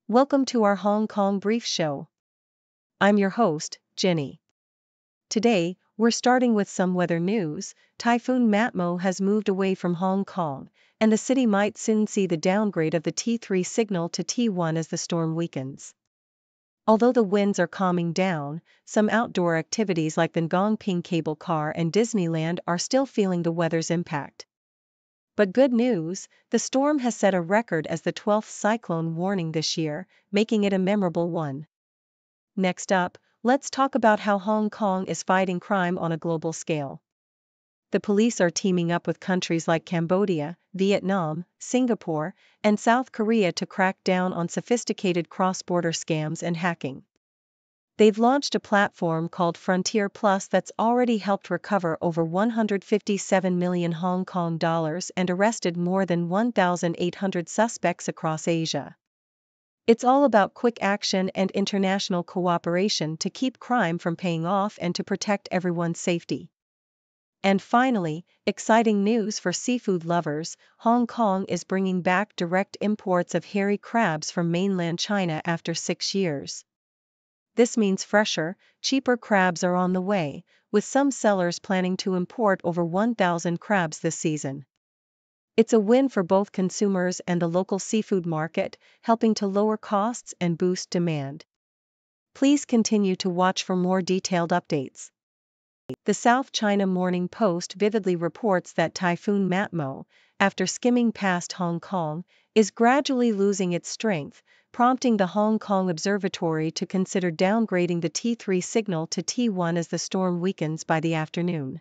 Welcome to our Hong Kong Brief Show. I'm your host, Jenny. Today, we're starting with some weather news. Typhoon Matmo has moved away from Hong Kong, and the city might soon see the downgrade of the T3 signal to T1 as the storm weakens. Although the winds are calming down, some outdoor activities like the Ngong Ping cable car and Disneyland are still feeling the weather's impact. But good news, the storm has set a record as the 12th cyclone warning this year, making it a memorable one. Next up, let's talk about how Hong Kong is fighting crime on a global scale. The police are teaming up with countries like Cambodia, Vietnam, Singapore, and South Korea to crack down on sophisticated cross-border scams and hacking. They've launched a platform called Frontier Plus that's already helped recover over 157 million Hong Kong dollars and arrested more than 1,800 suspects across Asia. It's all about quick action and international cooperation to keep crime from paying off and to protect everyone's safety. And finally, exciting news for seafood lovers, Hong Kong is bringing back direct imports of hairy crabs from mainland China after 6 years. This means fresher, cheaper crabs are on the way, with some sellers planning to import over 1,000 crabs this season. It's a win for both consumers and the local seafood market, helping to lower costs and boost demand. Please continue to watch for more detailed updates. The South China Morning Post vividly reports that Typhoon Matmo, after skimming past Hong Kong, is gradually losing its strength, prompting the Hong Kong Observatory to consider downgrading the T3 signal to T1 as the storm weakens by the afternoon.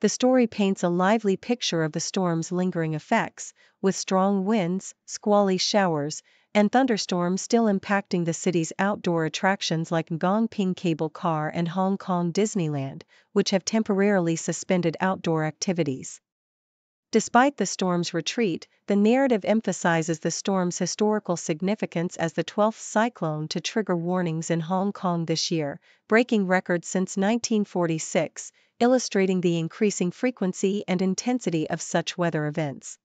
The story paints a lively picture of the storm's lingering effects, with strong winds, squally showers, and thunderstorms still impacting the city's outdoor attractions like Ngong Ping cable car and Hong Kong Disneyland, which have temporarily suspended outdoor activities. Despite the storm's retreat, the narrative emphasizes the storm's historical significance as the 12th cyclone to trigger warnings in Hong Kong this year, breaking records since 1946, illustrating the increasing frequency and intensity of such weather events.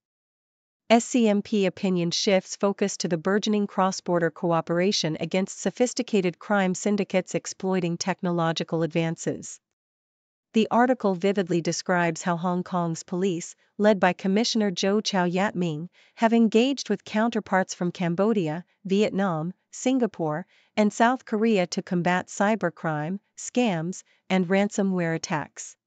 SCMP opinion shifts focus to the burgeoning cross-border cooperation against sophisticated crime syndicates exploiting technological advances. The article vividly describes how Hong Kong's police, led by Commissioner Zhou Chao Yat Ming, have engaged with counterparts from Cambodia, Vietnam, Singapore, and South Korea to combat cybercrime, scams, and ransomware attacks.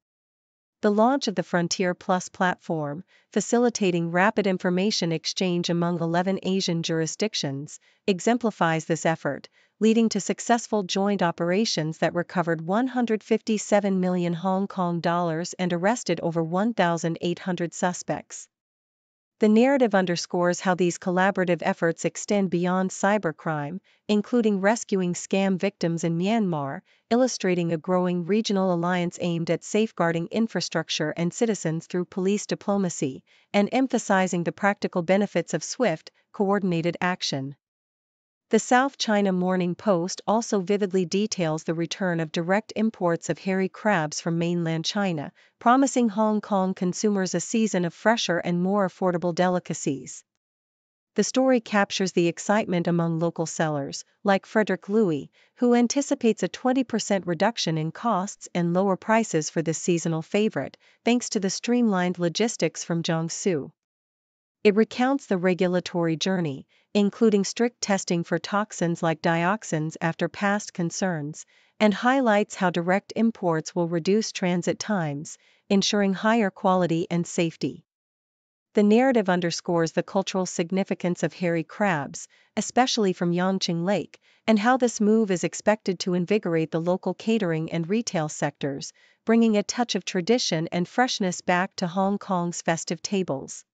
The launch of the Frontier Plus platform, facilitating rapid information exchange among 11 Asian jurisdictions, exemplifies this effort, leading to successful joint operations that recovered 157 million Hong Kong dollars and arrested over 1,800 suspects. The narrative underscores how these collaborative efforts extend beyond cybercrime, including rescuing scam victims in Myanmar, illustrating a growing regional alliance aimed at safeguarding infrastructure and citizens through police diplomacy, and emphasizing the practical benefits of swift, coordinated action. The South China Morning Post also vividly details the return of direct imports of hairy crabs from mainland China, promising Hong Kong consumers a season of fresher and more affordable delicacies. The story captures the excitement among local sellers, like Frederick Louis, who anticipates a 20% reduction in costs and lower prices for this seasonal favorite, thanks to the streamlined logistics from Jiangsu. It recounts the regulatory journey, including strict testing for toxins like dioxins after past concerns, and highlights how direct imports will reduce transit times, ensuring higher quality and safety. The narrative underscores the cultural significance of hairy crabs, especially from Yangqing Lake, and how this move is expected to invigorate the local catering and retail sectors, bringing a touch of tradition and freshness back to Hong Kong's festive tables.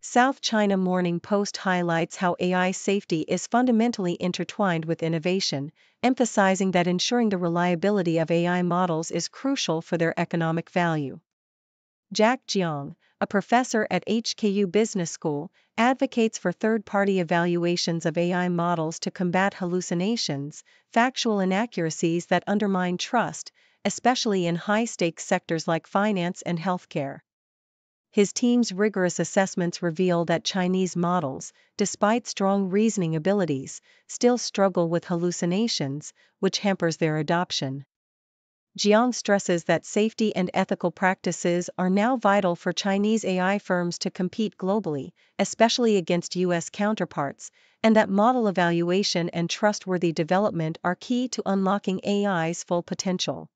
South China Morning Post highlights how AI safety is fundamentally intertwined with innovation, emphasizing that ensuring the reliability of AI models is crucial for their economic value. Jack Jiang, a professor at HKU Business School, advocates for third-party evaluations of AI models to combat hallucinations, factual inaccuracies that undermine trust, especially in high-stakes sectors like finance and healthcare. His team's rigorous assessments reveal that Chinese models, despite strong reasoning abilities, still struggle with hallucinations, which hampers their adoption. Jiang stresses that safety and ethical practices are now vital for Chinese AI firms to compete globally, especially against U.S. counterparts, and that model evaluation and trustworthy development are key to unlocking AI's full potential.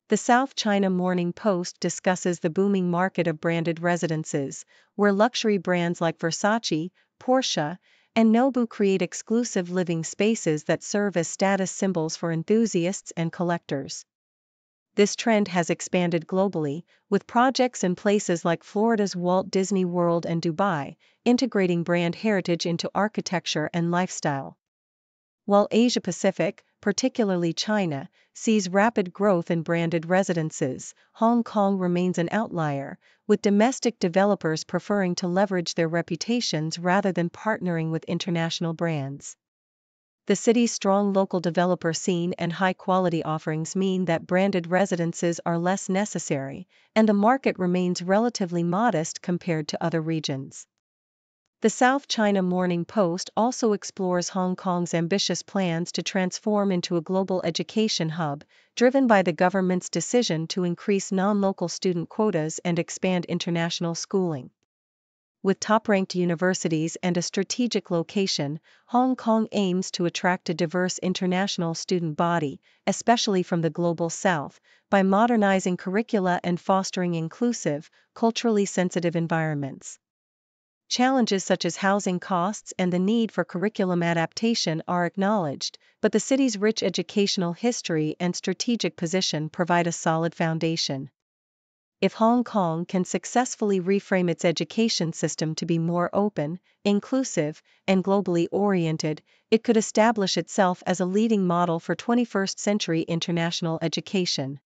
The South China Morning Post discusses the booming market of branded residences, where luxury brands like Versace, Porsche, and Nobu create exclusive living spaces that serve as status symbols for enthusiasts and collectors. This trend has expanded globally, with projects in places like Florida's Walt Disney World and Dubai, integrating brand heritage into architecture and lifestyle. While Asia-Pacific, particularly China, sees rapid growth in branded residences, Hong Kong remains an outlier, with domestic developers preferring to leverage their reputations rather than partnering with international brands. The city's strong local developer scene and high-quality offerings mean that branded residences are less necessary, and the market remains relatively modest compared to other regions. The South China Morning Post also explores Hong Kong's ambitious plans to transform into a global education hub, driven by the government's decision to increase non-local student quotas and expand international schooling. With top-ranked universities and a strategic location, Hong Kong aims to attract a diverse international student body, especially from the Global South, by modernizing curricula and fostering inclusive, culturally sensitive environments. Challenges such as housing costs and the need for curriculum adaptation are acknowledged, but the city's rich educational history and strategic position provide a solid foundation. If Hong Kong can successfully reframe its education system to be more open, inclusive, and globally oriented, it could establish itself as a leading model for 21st-century international education.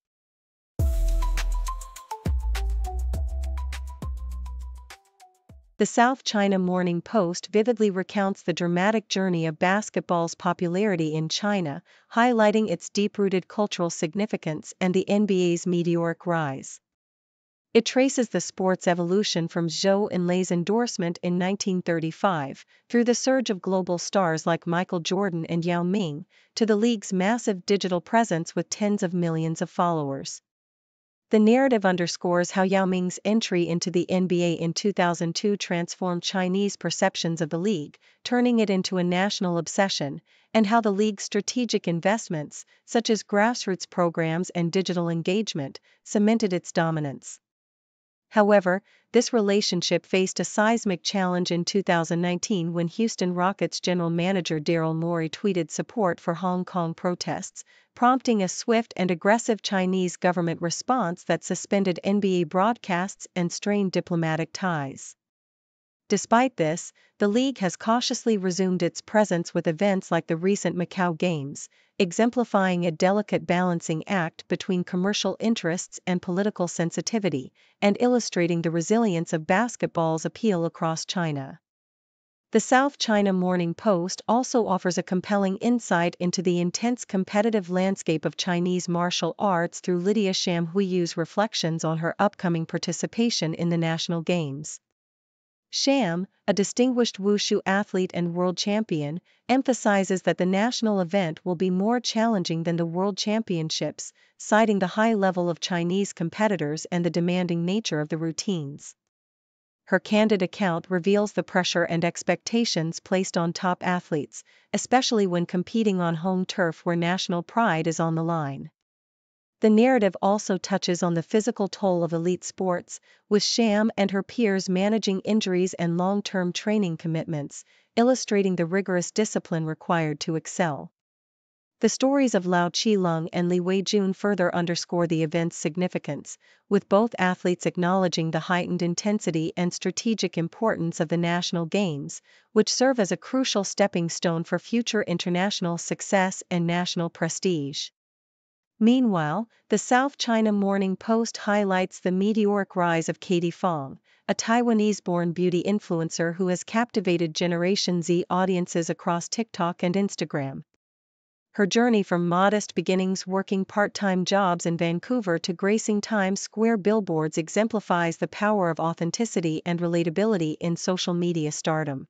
The South China Morning Post vividly recounts the dramatic journey of basketball's popularity in China, highlighting its deep-rooted cultural significance and the NBA's meteoric rise. It traces the sport's evolution from Zhou Enlai's endorsement in 1935, through the surge of global stars like Michael Jordan and Yao Ming, to the league's massive digital presence with tens of millions of followers. The narrative underscores how Yao Ming's entry into the NBA in 2002 transformed Chinese perceptions of the league, turning it into a national obsession, and how the league's strategic investments, such as grassroots programs and digital engagement, cemented its dominance. However, this relationship faced a seismic challenge in 2019 when Houston Rockets general manager Daryl Morey tweeted support for Hong Kong protests, prompting a swift and aggressive Chinese government response that suspended NBA broadcasts and strained diplomatic ties. Despite this, the league has cautiously resumed its presence with events like the recent Macau Games, exemplifying a delicate balancing act between commercial interests and political sensitivity, and illustrating the resilience of basketball's appeal across China. The South China Morning Post also offers a compelling insight into the intense competitive landscape of Chinese martial arts through Lydia Sham Huiyu's reflections on her upcoming participation in the national games. Sham, a distinguished wushu athlete and world champion, emphasizes that the national event will be more challenging than the world championships, citing the high level of Chinese competitors and the demanding nature of the routines. Her candid account reveals the pressure and expectations placed on top athletes, especially when competing on home turf where national pride is on the line. The narrative also touches on the physical toll of elite sports, with Sham and her peers managing injuries and long-term training commitments, illustrating the rigorous discipline required to excel. The stories of Lao Qilong and Li Weijun further underscore the event's significance, with both athletes acknowledging the heightened intensity and strategic importance of the national games, which serve as a crucial stepping stone for future international success and national prestige. Meanwhile, the South China Morning Post highlights the meteoric rise of Katie Fong, a Taiwanese-born beauty influencer who has captivated Generation Z audiences across TikTok and Instagram. Her journey from modest beginnings working part-time jobs in Vancouver to gracing Times Square billboards exemplifies the power of authenticity and relatability in social media stardom.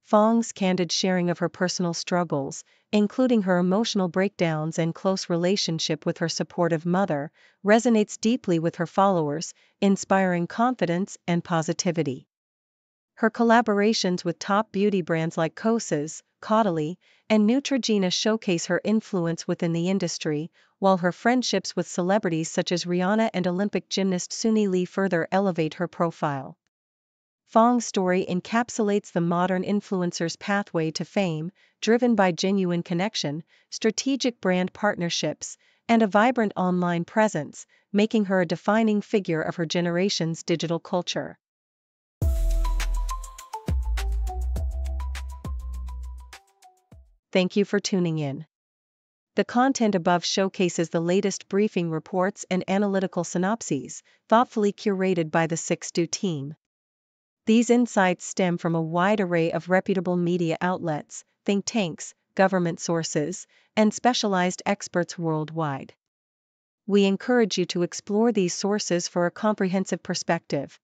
Fong's candid sharing of her personal struggles, including her emotional breakdowns and close relationship with her supportive mother, resonates deeply with her followers, inspiring confidence and positivity. Her collaborations with top beauty brands like Kosas, Caudalie, and Neutrogena showcase her influence within the industry, while her friendships with celebrities such as Rihanna and Olympic gymnast Suni Lee further elevate her profile. Fong's story encapsulates the modern influencer's pathway to fame, driven by genuine connection, strategic brand partnerships, and a vibrant online presence, making her a defining figure of her generation's digital culture. Thank you for tuning in. The content above showcases the latest briefing reports and analytical synopses, thoughtfully curated by the 6Do team. These insights stem from a wide array of reputable media outlets, think tanks, government sources, and specialized experts worldwide. We encourage you to explore these sources for a comprehensive perspective.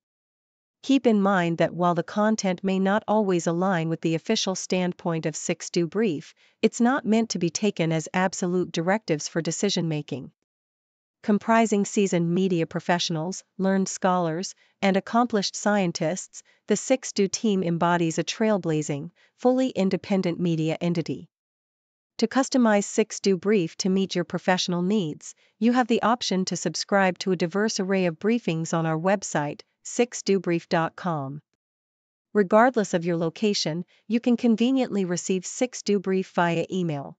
Keep in mind that while the content may not always align with the official standpoint of 6Do Brief, it's not meant to be taken as absolute directives for decision-making. Comprising seasoned media professionals, learned scholars, and accomplished scientists, the 6Do team embodies a trailblazing, fully independent media entity. To customize 6Do Brief to meet your professional needs, you have the option to subscribe to a diverse array of briefings on our website, 6dobrief.com. Regardless of your location, you can conveniently receive 6Do Brief via email.